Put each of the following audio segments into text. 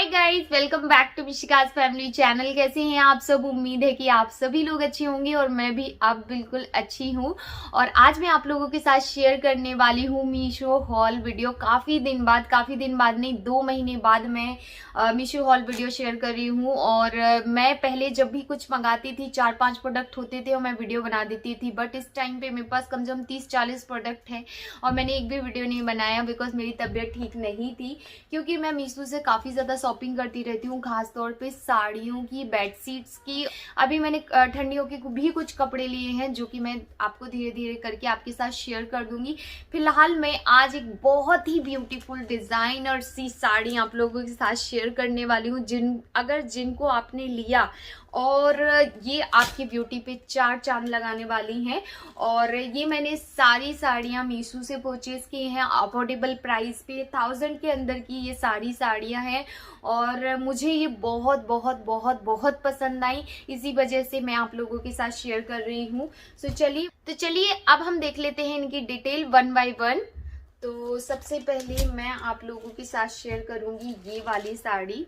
Guys, welcome back to Mishika's family channel. कैसे हैं आप सब? उम्मीद है कि आप सभी लोग अच्छे होंगे और मैं भी अब बिल्कुल अच्छी हूँ। और आज मैं आप लोगों के साथ शेयर करने वाली हूँ मीशो हॉल वीडियो। काफ़ी दिन बाद नहीं, 2 महीने बाद मैं मीशो हॉल वीडियो शेयर कर रही हूँ। और मैं पहले जब भी कुछ मंगाती थी, 4-5 प्रोडक्ट होते थे और मैं वीडियो बना देती थी। बट इस टाइम पे मेरे पास कम से कम 30-40 प्रोडक्ट हैं और मैंने एक भी वीडियो नहीं बनाया बिकॉज मेरी तबीयत ठीक नहीं थी। क्योंकि मैं मीशो से काफ़ी ज़्यादा शॉपिंग करती रहती हूँ, खासतौर पे साड़ियों की, बेडशीट्स की। अभी मैंने ठंडियों के भी कुछ कपड़े लिए हैं जो कि मैं आपको धीरे धीरे करके आपके साथ शेयर कर दूंगी। फिलहाल मैं आज एक बहुत ही ब्यूटीफुल डिज़ाइनर सी साड़ी आप लोगों के साथ शेयर करने वाली हूँ। जिनको आपने लिया और ये आपकी ब्यूटी पे 4 चांद लगाने वाली हैं। और ये मैंने सारी साड़ियाँ मीशो से परचेज की हैं अफोर्डेबल प्राइस पे। 1000 के अंदर की ये सारी साड़ियाँ हैं और मुझे ये बहुत बहुत बहुत बहुत पसंद आई। इसी वजह से मैं आप लोगों के साथ शेयर कर रही हूँ। चलिए अब हम देख लेते हैं इनकी डिटेल 1 बाय 1। तो सबसे पहले मैं आप लोगों के साथ शेयर करूँगी ये वाली साड़ी।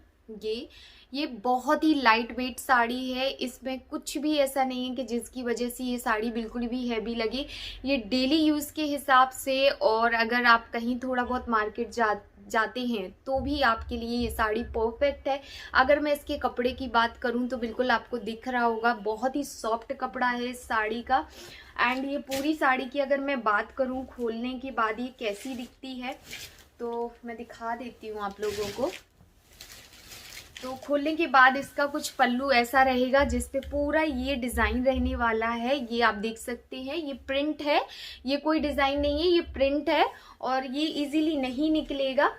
ये बहुत ही लाइट वेट साड़ी है। इसमें कुछ भी ऐसा नहीं है कि जिसकी वजह से ये साड़ी बिल्कुल भी हैवी लगे। ये डेली यूज़ के हिसाब से, और अगर आप कहीं थोड़ा बहुत मार्केट जाते हैं तो भी आपके लिए ये साड़ी परफेक्ट है। अगर मैं इसके कपड़े की बात करूं तो बिल्कुल आपको दिख रहा होगा, बहुत ही सॉफ्ट कपड़ा है इस साड़ी का। एंड ये पूरी साड़ी की अगर मैं बात करूं खोलने के बाद ये कैसी दिखती है तो मैं दिखा देती हूँ आप लोगों को। तो खोलने के बाद इसका कुछ पल्लू ऐसा रहेगा जिसपे पूरा ये डिज़ाइन रहने वाला है। ये आप देख सकते हैं, ये प्रिंट है, ये कोई डिज़ाइन नहीं है, ये प्रिंट है। और ये इजीली नहीं निकलेगा,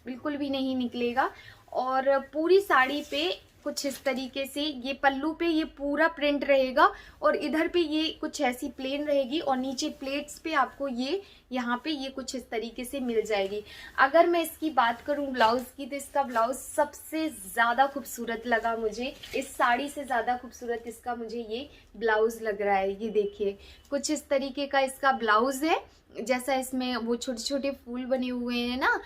बिल्कुल भी नहीं निकलेगा। और पूरी साड़ी पे कुछ इस तरीके से ये पल्लू पे ये पूरा प्रिंट रहेगा और इधर पे ये कुछ ऐसी प्लेन रहेगी और नीचे प्लेट्स पे आपको ये यहाँ पे ये कुछ इस तरीके से मिल जाएगी। अगर मैं इसकी बात करूँ ब्लाउज की तो इसका ब्लाउज सबसे ज़्यादा खूबसूरत लगा मुझे। इस साड़ी से ज़्यादा खूबसूरत इसका मुझे ये ब्लाउज लग रहा है। ये देखिए कुछ इस तरीके का इसका ब्लाउज है, जैसा इसमें वो छोटे छोटे फूल बने हुए हैं ना,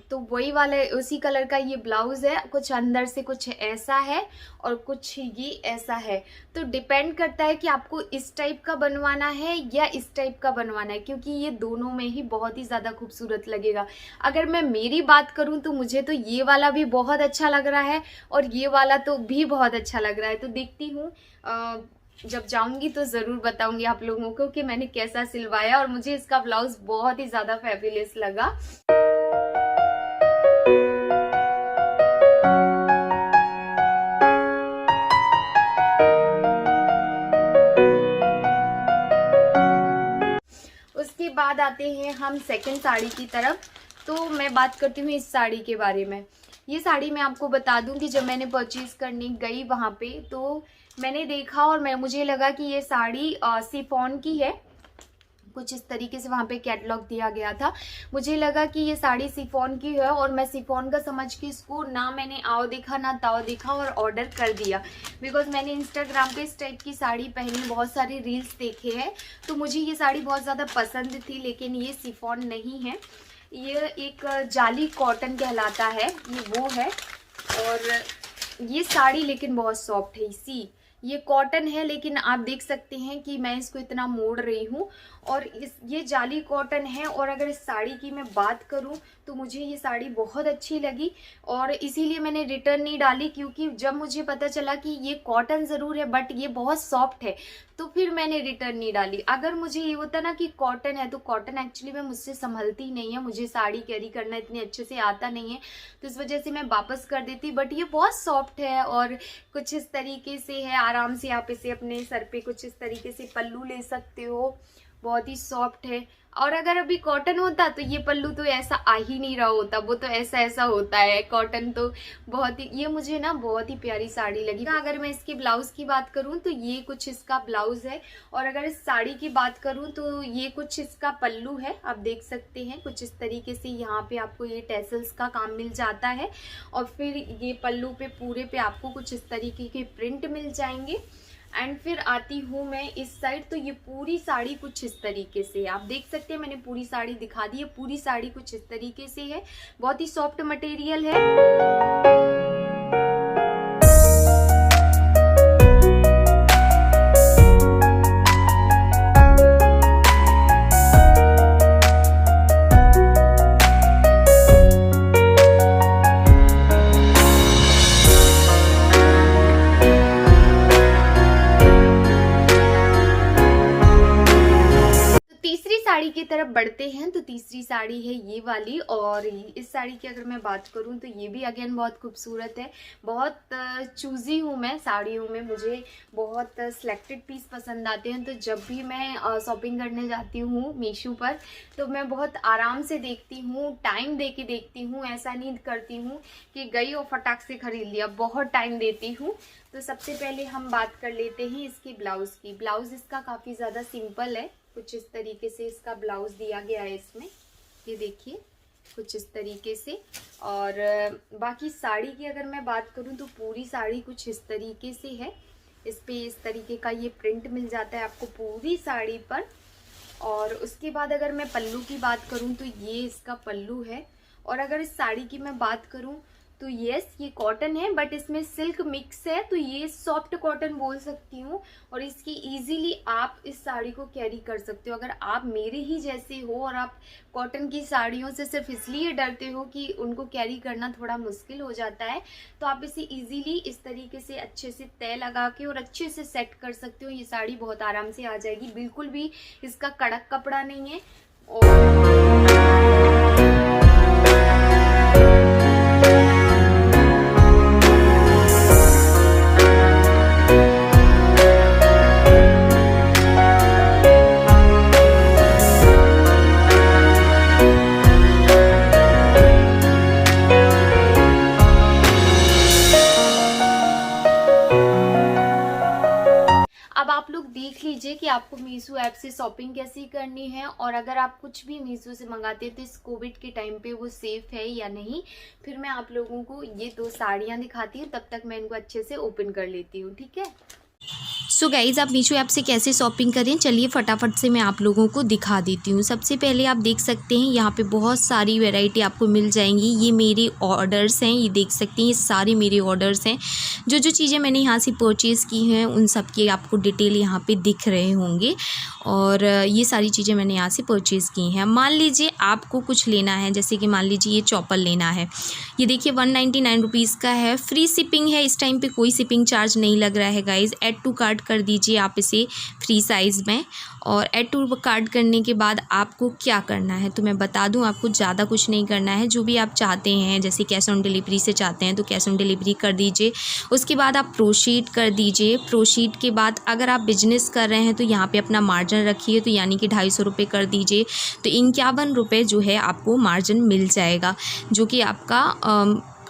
तो वही वाला उसी कलर का ये ब्लाउज है। कुछ अंदर से कुछ ऐसा है और कुछ ये ऐसा है। तो डिपेंड करता है कि आपको इस टाइप का बनवाना है या इस टाइप का बनवाना है, क्योंकि ये दोनों में ही बहुत ही ज़्यादा खूबसूरत लगेगा। अगर मैं मेरी बात करूँ तो मुझे तो ये वाला भी बहुत अच्छा लग रहा है और ये वाला तो भी बहुत अच्छा लग रहा है। तो देखती हूँ, जब जाऊंगी तो ज़रूर बताऊंगी आप लोगों को कि मैंने कैसा सिलवाया। और मुझे इसका ब्लाउज बहुत ही ज़्यादा फैबुलस लगा। उसके बाद आते हैं हम सेकंड साड़ी की तरफ। तो मैं बात करती हूँ इस साड़ी के बारे में। ये साड़ी मैं आपको बता दूं कि जब मैंने परचेज़ करने गई वहाँ पे तो मैंने देखा और मुझे लगा कि ये साड़ी शिफॉन की है। कुछ इस तरीके से वहाँ पे कैटलॉग दिया गया था। मुझे लगा कि ये साड़ी शिफॉन की है और मैं शिफॉन का समझ के इसको ना मैंने आओ देखा ना ताओ देखा और ऑर्डर कर दिया। बिकॉज मैंने इंस्टाग्राम पे इस टाइप की साड़ी पहनी, बहुत सारी रील्स देखे हैं, तो मुझे ये साड़ी बहुत ज़्यादा पसंद थी। लेकिन ये शिफॉन नहीं है, ये एक जाली कॉटन कहलाता है, ये वो है। और ये साड़ी लेकिन बहुत सॉफ्ट है। ये कॉटन है लेकिन आप देख सकते हैं कि मैं इसको इतना मोड़ रही हूँ और ये जाली कॉटन है। और अगर इस साड़ी की मैं बात करूँ तो मुझे ये साड़ी बहुत अच्छी लगी और इसीलिए मैंने रिटर्न नहीं डाली, क्योंकि जब मुझे पता चला कि ये कॉटन ज़रूर है बट ये बहुत सॉफ्ट है तो फिर मैंने रिटर्न नहीं डाली। अगर मुझे ये होता ना कि कॉटन है, तो कॉटन एक्चुअली में मुझसे संभलती नहीं है, मुझे साड़ी कैरी करना इतने अच्छे से आता नहीं है, तो इस वजह से मैं वापस कर देती। बट ये बहुत सॉफ्ट है और कुछ इस तरीके से है, आराम से आप इसे अपने सर पे कुछ इस तरीके से पल्लू ले सकते हो, बहुत ही सॉफ्ट है। और अगर अभी कॉटन होता तो ये पल्लू तो ऐसा आ ही नहीं रहा होता, वो तो ऐसा ऐसा होता है। कॉटन तो बहुत ही, ये मुझे ना बहुत ही प्यारी साड़ी लगी। अगर मैं इसके ब्लाउज की बात करूं तो ये कुछ इसका ब्लाउज है। और अगर इस साड़ी की बात करूं तो ये कुछ इसका पल्लू है, आप देख सकते हैं कुछ इस तरीके से। यहाँ पे आपको ये टैसल्स का काम मिल जाता है और फिर ये पल्लू पे पूरे पे आपको कुछ इस तरीके के प्रिंट मिल जाएंगे। एंड फिर आती हूँ मैं इस साइड, तो ये पूरी साड़ी कुछ इस तरीके से आप देख सकते हैं। मैंने पूरी साड़ी दिखा दी है, पूरी साड़ी कुछ इस तरीके से है, बहुत ही सॉफ्ट मटेरियल है। बढ़ते हैं तो तीसरी साड़ी है ये वाली। और इस साड़ी की अगर मैं बात करूं तो ये भी अगेन बहुत खूबसूरत है। बहुत चूज़ी हूँ मैं साड़ियों में, मुझे बहुत सिलेक्टेड पीस पसंद आते हैं। तो जब भी मैं शॉपिंग करने जाती हूँ मीशो पर तो मैं बहुत आराम से देखती हूँ, टाइम दे के देखती हूँ। ऐसा नहीं करती हूँ कि गई और फटाक से खरीद लिया, बहुत टाइम देती हूँ। तो सबसे पहले हम बात कर लेते हैं इसकी ब्लाउज़ की। ब्लाउज़ इसका काफ़ी ज़्यादा सिंपल है, कुछ इस तरीके से इसका ब्लाउज़ दिया गया है इसमें, ये देखिए कुछ इस तरीके से। और बाकी साड़ी की अगर मैं बात करूं तो पूरी साड़ी कुछ इस तरीके से है। इस पे इस तरीके का ये प्रिंट मिल जाता है आपको पूरी साड़ी पर। और उसके बाद अगर मैं पल्लू की बात करूं तो ये इसका पल्लू है। और अगर इस साड़ी की मैं बात करूं तो यस ये कॉटन है बट इसमें सिल्क मिक्स है, तो ये सॉफ्ट कॉटन बोल सकती हूँ। और इसकी इजीली आप इस साड़ी को कैरी कर सकते हो। अगर आप मेरे ही जैसे हो और आप कॉटन की साड़ियों से सिर्फ इसलिए डरते हो कि उनको कैरी करना थोड़ा मुश्किल हो जाता है, तो आप इसे इजीली इस तरीके से अच्छे से तय लगा के और अच्छे से सेट कर सकते हो। ये साड़ी बहुत आराम से आ जाएगी, बिल्कुल भी इसका कड़क कपड़ा नहीं है। और अब आप लोग देख लीजिए कि आपको मीशो ऐप से शॉपिंग कैसी करनी है। और अगर आप कुछ भी मीशो से मंगाते हैं तो इस कोविड के टाइम पे वो सेफ है या नहीं। फिर मैं आप लोगों को ये 2 साड़ियाँ दिखाती हूँ, तब तक मैं इनको अच्छे से ओपन कर लेती हूँ, ठीक है। सो गाइज़, आप मीशो ऐप से कैसे शॉपिंग करें, चलिए फटाफट से मैं आप लोगों को दिखा देती हूँ। सबसे पहले आप देख सकते हैं यहाँ पे बहुत सारी वैरायटी आपको मिल जाएंगी। ये मेरे ऑर्डर्स हैं, ये देख सकते हैं, ये सारे मेरे ऑर्डर्स हैं। जो जो चीज़ें मैंने यहाँ से परचेज़ की हैं उन सब के आपको डिटेल यहाँ पे दिख रहे होंगे। और ये सारी चीज़ें मैंने यहाँ से परचेज़ की हैं। मान लीजिए आपको कुछ लेना है, जैसे कि मान लीजिए ये चॉपर लेना है। ये देखिए 199 रुपीज़ का है, फ्री शिपिंग है। इस टाइम पे कोई शिपिंग चार्ज नहीं लग रहा है गाइज़। ऐड टू कार्ट कर दीजिए आप इसे फ्री साइज़ में। और ऐड टू कार्ट करने के बाद आपको क्या करना है तो मैं बता दूं, आपको ज़्यादा कुछ नहीं करना है। जो भी आप चाहते हैं, जैसे कैश ऑन डिलीवरी से चाहते हैं तो कैश ऑन डिलीवरी कर दीजिए। उसके बाद आप प्रोसीड कर दीजिए। प्रोसीड के बाद अगर आप बिजनेस कर रहे हैं तो यहाँ पे अपना मार्जिन रखिए, तो यानी कि 250 रुपये कर दीजिए। तो 51 रुपये जो है आपको मार्जिन मिल जाएगा, जो कि आपका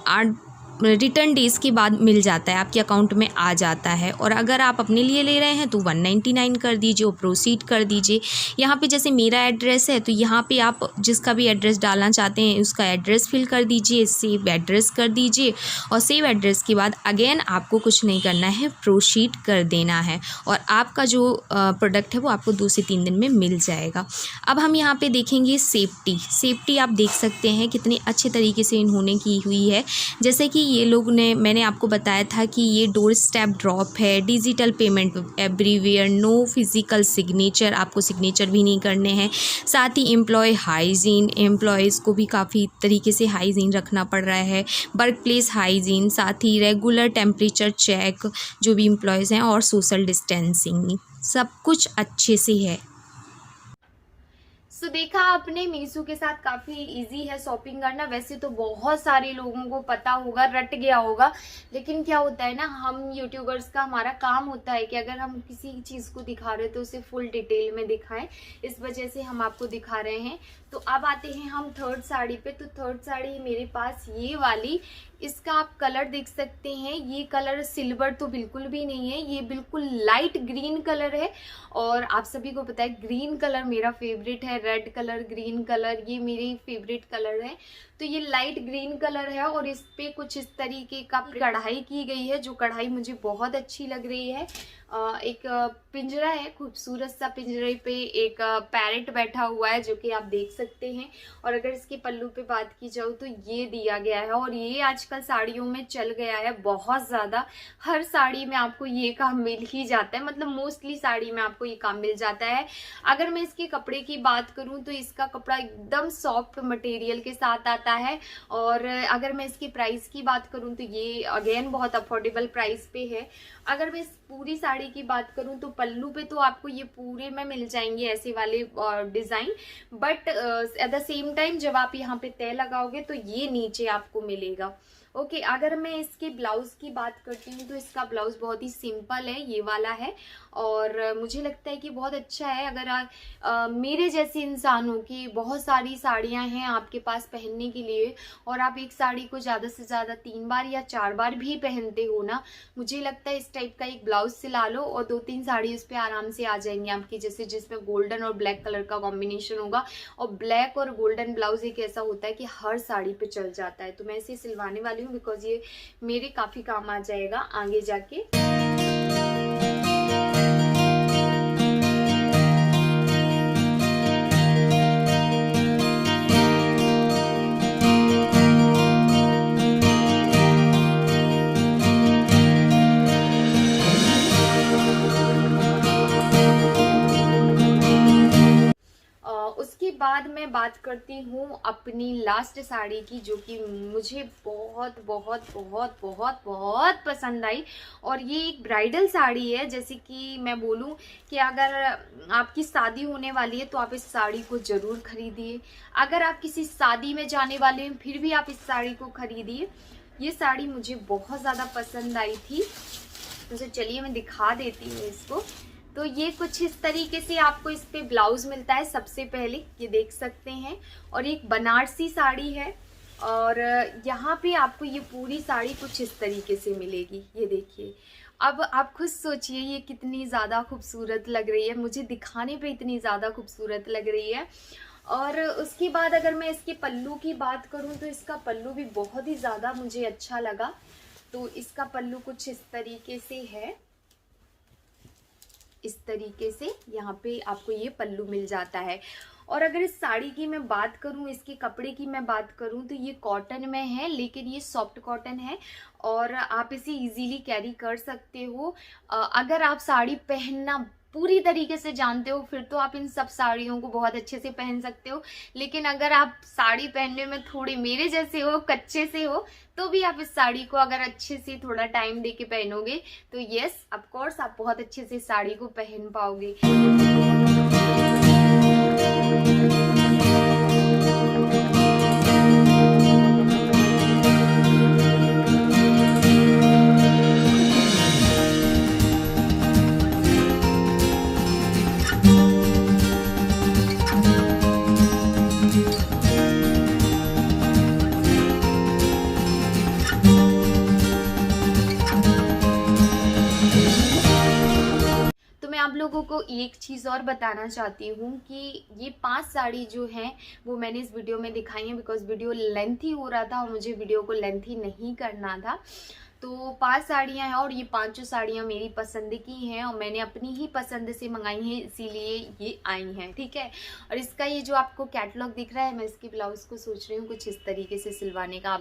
8 रिटर्न डेज़ के बाद मिल जाता है, आपके अकाउंट में आ जाता है। और अगर आप अपने लिए ले रहे हैं तो 199 कर दीजिए और प्रोसीड कर दीजिए। यहाँ पे जैसे मेरा एड्रेस है तो यहाँ पे आप जिसका भी एड्रेस डालना चाहते हैं उसका एड्रेस फिल कर दीजिए, सेव एड्रेस कर दीजिए। और सेव एड्रेस के बाद अगेन आपको कुछ नहीं करना है, प्रोसीड कर देना है। और आपका जो प्रोडक्ट है वो आपको 2 से 3 दिन में मिल जाएगा। अब हम यहाँ पर देखेंगे सेफ्टी आप देख सकते हैं कितने अच्छे तरीके से इन्होंने की हुई है। जैसे कि ये लोग ने, मैंने आपको बताया था कि ये डोर स्टेप ड्रॉप है, digital payment everywhere, no physical signature, आपको सिग्नेचर भी नहीं करने हैं। साथ ही एम्प्लॉय हाइजीन, एम्प्लॉयज़ को भी काफ़ी तरीके से हाइजीन रखना पड़ रहा है। वर्क प्लेस हाइजीन, साथ ही रेगुलर टेम्परेचर चेक जो भी एम्प्लॉयज़ हैं, और सोशल डिस्टेंसिंग, सब कुछ अच्छे से है। तो देखा आपने, मीशो के साथ काफ़ी इजी है शॉपिंग करना। वैसे तो बहुत सारे लोगों को पता होगा, रट गया होगा, लेकिन क्या होता है ना, हम यूट्यूबर्स का हमारा काम होता है कि अगर हम किसी चीज़ को दिखा रहे हैं तो उसे फुल डिटेल में दिखाएं। इस वजह से हम आपको दिखा रहे हैं। तो अब आते हैं हम थर्ड साड़ी पे। तो थर्ड साड़ी मेरे पास ये वाली, इसका आप कलर देख सकते हैं। ये कलर सिल्वर तो बिल्कुल भी नहीं है, ये बिल्कुल लाइट ग्रीन कलर है। और आप सभी को पता है ग्रीन कलर मेरा फेवरेट है, रेड कलर, ग्रीन कलर, ये मेरे फेवरेट कलर है। तो ये लाइट ग्रीन कलर है और इस पे कुछ इस तरीके का कढ़ाई की गई है, जो कढ़ाई मुझे बहुत अच्छी लग रही है। एक पिंजरा है, खूबसूरत सा पिंजरे पे एक पैरेट बैठा हुआ है, जो कि आप देख सकते हैं। और अगर इसके पल्लू पे बात की जाए तो ये दिया गया है, और ये आजकल साड़ियों में चल गया है बहुत ज़्यादा। हर साड़ी में आपको ये काम मिल ही जाता है, मतलब मोस्टली साड़ी में आपको ये काम मिल जाता है। अगर मैं इसके कपड़े की बात करूँ तो इसका कपड़ा एकदम सॉफ्ट मटेरियल के साथ आता जाता है। और अगर मैं इसकी प्राइस की बात करूं तो ये अगेन बहुत अफोर्डेबल प्राइस पे है। अगर मैं इस पूरी साड़ी की बात करूं तो पल्लू पे तो आपको ये पूरे में मिल जाएंगे ऐसे वाले design, but at the same time जब आप यहाँ पे तय लगाओगे तो ये नीचे आपको मिलेगा। ओके, अगर मैं इसके ब्लाउज की बात करती हूँ तो इसका ब्लाउज बहुत ही सिंपल है, ये वाला है। और मुझे लगता है कि बहुत अच्छा है। अगर मेरे जैसे इंसानों की बहुत सारी साड़ियाँ हैं आपके पास पहनने के लिए और आप एक साड़ी को ज़्यादा से ज़्यादा 3 बार या 4 बार भी पहनते हो ना, मुझे लगता है इस टाइप का एक ब्लाउज सिला लो और 2-3 साड़ी उस पर आराम से आ जाएंगी आपकी, जैसे जिसमें गोल्डन और ब्लैक कलर का कॉम्बिनेशन होगा। और ब्लैक और गोल्डन ब्लाउज एक ऐसा होता है कि हर साड़ी पे चल जाता है। तो मैं इसे सिलवाने वाली हूँ बिकॉज ये मेरे काफी काम आ जाएगा आगे जाके। उसके बाद मैं बात करती हूँ अपनी लास्ट साड़ी की, जो कि मुझे बहुत बहुत बहुत बहुत बहुत पसंद आई। और ये एक ब्राइडल साड़ी है। जैसे कि मैं बोलूँ कि अगर आपकी शादी होने वाली है तो आप इस साड़ी को ज़रूर खरीदिए। अगर आप किसी शादी में जाने वाले हैं फिर भी आप इस साड़ी को खरीदिए। ये साड़ी मुझे बहुत ज़्यादा पसंद आई थी। तो चलिए मैं दिखा देती हूँ इसको। तो ये कुछ इस तरीके से आपको इस पे ब्लाउज मिलता है। सबसे पहले ये देख सकते हैं, और एक बनारसी साड़ी है। और यहाँ पे आपको ये पूरी साड़ी कुछ इस तरीके से मिलेगी। ये देखिए, अब आप खुद सोचिए ये कितनी ज़्यादा खूबसूरत लग रही है। मुझे दिखाने पे इतनी ज़्यादा खूबसूरत लग रही है। और उसके बाद अगर मैं इसके पल्लू की बात करूँ तो इसका पल्लू भी बहुत ही ज़्यादा मुझे अच्छा लगा। तो इसका पल्लू कुछ इस तरीके से है। इस तरीके से यहाँ पे आपको ये पल्लू मिल जाता है। और अगर इस साड़ी की मैं बात करूँ, इसके कपड़े की मैं बात करूँ तो ये कॉटन में है, लेकिन ये सॉफ्ट कॉटन है और आप इसे इजीली कैरी कर सकते हो। अगर आप साड़ी पहनना पूरी तरीके से जानते हो फिर तो आप इन सब साड़ियों को बहुत अच्छे से पहन सकते हो। लेकिन अगर आप साड़ी पहनने में थोड़े मेरे जैसे हो, कच्चे से हो, तो भी आप इस साड़ी को अगर अच्छे से थोड़ा टाइम दे के पहनोगे तो यस ऑफ कोर्स आप बहुत अच्छे से साड़ी को पहन पाओगे। आप लोगों को एक चीज़ और बताना चाहती हूँ कि ये 5 साड़ी जो हैं वो मैंने इस वीडियो में दिखाई हैं बिकॉज वीडियो लेंथी हो रहा था और मुझे वीडियो को लेंथी नहीं करना था। तो 5 साड़ियाँ हैं और ये 5 साड़ियाँ मेरी पसंद की हैं और मैंने अपनी ही पसंद से मंगाई हैं, इसीलिए ये आई हैं, ठीक है। और इसका ये जो आपको कैटलॉग दिख रहा है, मैं इसके ब्लाउज को सोच रही हूँ कुछ इस तरीके से सिलवाने का।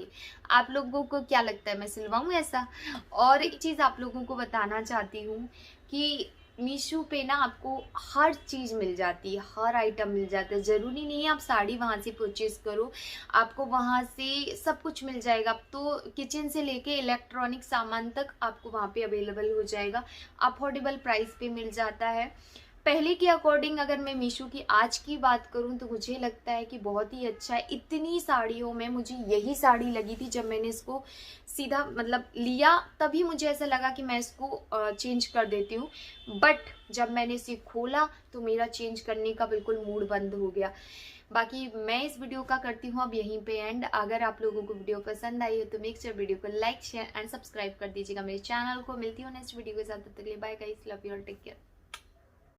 आप लोगों को क्या लगता है, मैं सिलवाऊँ ऐसा? और एक चीज़ आप लोगों को बताना चाहती हूँ कि मीशो पे ना आपको हर चीज़ मिल जाती है, हर आइटम मिल जाता है। ज़रूरी नहीं है आप साड़ी वहाँ से परचेज़ करो, आपको वहाँ से सब कुछ मिल जाएगा। अब तो किचन से लेके इलेक्ट्रॉनिक सामान तक आपको वहाँ पे अवेलेबल हो जाएगा, अफोर्डेबल प्राइस पे मिल जाता है। पहले के अकॉर्डिंग अगर मैं मीशो की आज की बात करूं तो मुझे लगता है कि बहुत ही अच्छा है। इतनी साड़ियों में मुझे यही साड़ी लगी थी, जब मैंने इसको सीधा मतलब लिया तभी मुझे ऐसा लगा कि मैं इसको चेंज कर देती हूँ, बट जब मैंने इसे खोला तो मेरा चेंज करने का बिल्कुल मूड बंद हो गया। बाकी मैं इस वीडियो का करती हूँ अब यहीं पे एंड। अगर आप लोगों को वीडियो पसंद आई हो तो मेक श्योर वीडियो को लाइक शेयर एंड सब्सक्राइब कर दीजिएगा मेरे चैनल को। मिलती हूँ नेक्स्ट वीडियो के साथ, तब तक के लिए bye guys, love you all, take care.